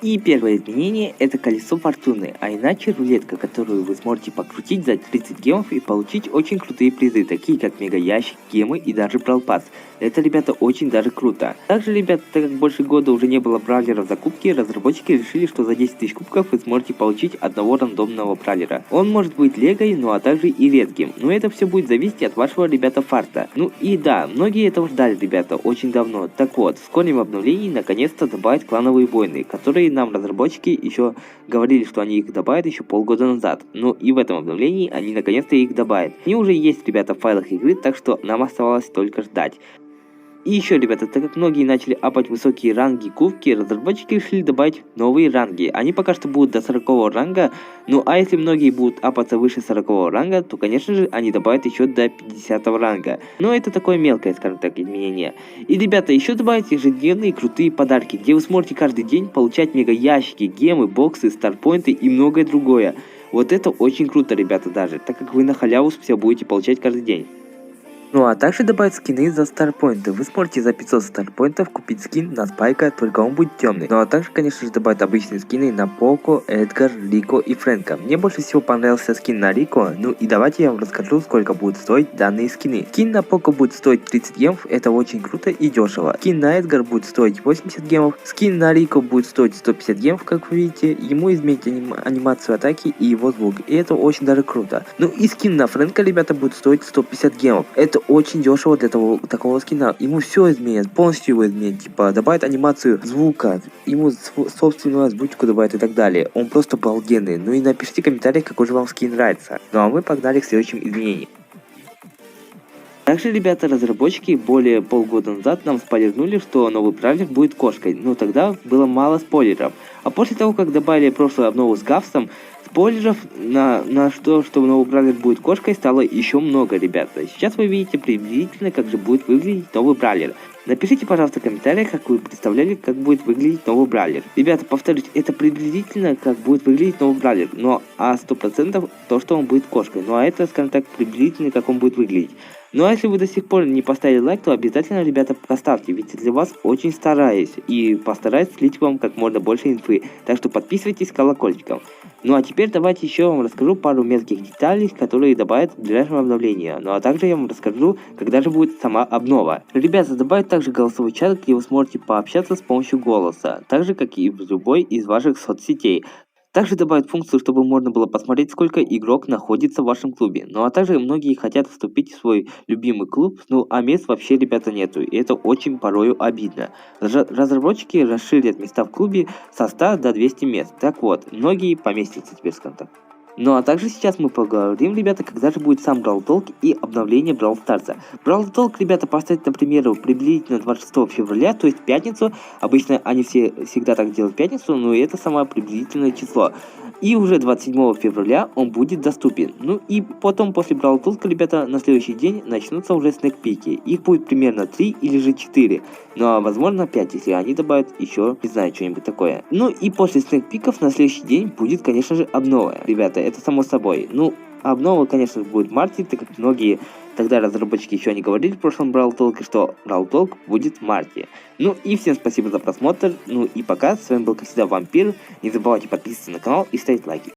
И первое изменение — это колесо фортуны, а иначе рулетка, которую вы сможете покрутить за 30 гемов и получить очень крутые призы, такие как мега-ящик, гемы и даже брал-пас. Это, ребята, очень даже круто. Также, ребята, так как больше года уже не было бравлеров за кубки, разработчики решили, что за 10 тысяч кубков вы сможете получить одного рандомного бравлера. Он может быть легой, ну а также и редким. Но это все будет зависеть от вашего, ребята, фарта. Ну и да, многие этого ждали, ребята, очень давно. Так вот, в скором обновлении наконец-то добавят клановые войны, которые нам разработчики еще говорили, что они их добавят еще полгода назад. Но и в этом обновлении они наконец-то их добавят. Они уже есть, ребята, в файлах игры, так что нам оставалось только ждать. И еще, ребята, так как многие начали апать высокие ранги и кубки, разработчики решили добавить новые ранги. Они пока что будут до 40 ранга, ну а если многие будут апаться выше 40 ранга, то конечно же они добавят еще до 50 ранга. Но это такое мелкое, скажем так, изменение. И, ребята, еще добавят ежедневные крутые подарки, где вы сможете каждый день получать мега-ящики, гемы, боксы, старпоинты и многое другое. Вот это очень круто, ребята, даже, так как вы на халяву все будете получать каждый день. Ну а также добавить скины за старпоинты. Вы сможете за 500 старпоинтов купить скин на Спайка, только он будет темный. Ну а также, конечно же, добавить обычные скины на Поко, Эдгар, Рико и Фрэнка. Мне больше всего понравился скин на Рико, ну и давайте я вам расскажу, сколько будут стоить данные скины. Скин на Поко будет стоить 30 гемов, это очень круто и дешево. Скин на Эдгар будет стоить 80 гемов, скин на Рико будет стоить 150 гемов, как вы видите. Ему изменить анимацию атаки и его звук, и это очень даже круто. Ну и скин на Фрэнка, ребята, будет стоить 150 гемов. Это очень дешево для такого скина. Ему все изменят, полностью его изменят, типа добавят анимацию звука, ему собственную озвучку добавят и так далее. Он просто обалденный. Ну и напишите в комментариях, какой же вам скин нравится. Ну а мы погнали к следующим изменениям. Также, ребята, разработчики более полгода назад нам спойлернули, что новый бравлер будет кошкой, но тогда было мало спойлеров. А после того, как добавили прошлую обнову с Гавсом, спойлеров на что новый бравлер будет кошкой, стало еще много, ребята. Сейчас вы видите приблизительно, как же будет выглядеть новый бравлер. Напишите, пожалуйста, в комментариях, как вы представляли, как будет выглядеть новый бравлер. Ребята, повторюсь, это приблизительно, как будет выглядеть новый бравлер, но 100% то, что он будет кошкой. Ну а это, скажем так, приблизительно, как он будет выглядеть. Ну а если вы до сих пор не поставили лайк, то обязательно, ребята, поставьте, ведь для вас очень стараюсь и постараюсь слить вам как можно больше инфы, так что подписывайтесь колокольчиком. Ну а теперь давайте еще вам расскажу пару мелких деталей, которые добавят в ближайшем обновлении. Ну а также я вам расскажу, когда же будет сама обнова. Ребята, добавят также голосовой чат, где вы сможете пообщаться с помощью голоса, так же как и в любой из ваших соцсетей. Также добавят функцию, чтобы можно было посмотреть, сколько игрок находится в вашем клубе. Ну а также многие хотят вступить в свой любимый клуб, ну а мест вообще, ребята, нету. И это очень порою обидно. Разработчики расширят места в клубе со 100 до 200 мест. Так вот, многие поместятся теперь, скажем так. Ну а также сейчас мы поговорим, ребята, когда же будет сам Brawl Talk и обновление Brawl Stars. Brawl Talk, ребята, поставить, например, приблизительно 26 февраля, то есть в пятницу. Обычно они всегда так делают в пятницу, но это самое приблизительное число. И уже 27 февраля он будет доступен. Ну и потом, после Brawl Talk, ребята, на следующий день начнутся уже снэкпики. Их будет примерно 3 или же 4. Ну а возможно 5, если они добавят еще, не знаю, что-нибудь такое. Ну и после снэкпиков на следующий день будет, конечно же, обнова. Ребята, это само собой. Ну, обнова, конечно, будет в марте, так как многие тогда разработчики еще не говорили в прошлом Brawl Talk, что Brawl Talk будет в марте. Ну и всем спасибо за просмотр, ну и пока, с вами был как всегда Вампир, не забывайте подписываться на канал и ставить лайки.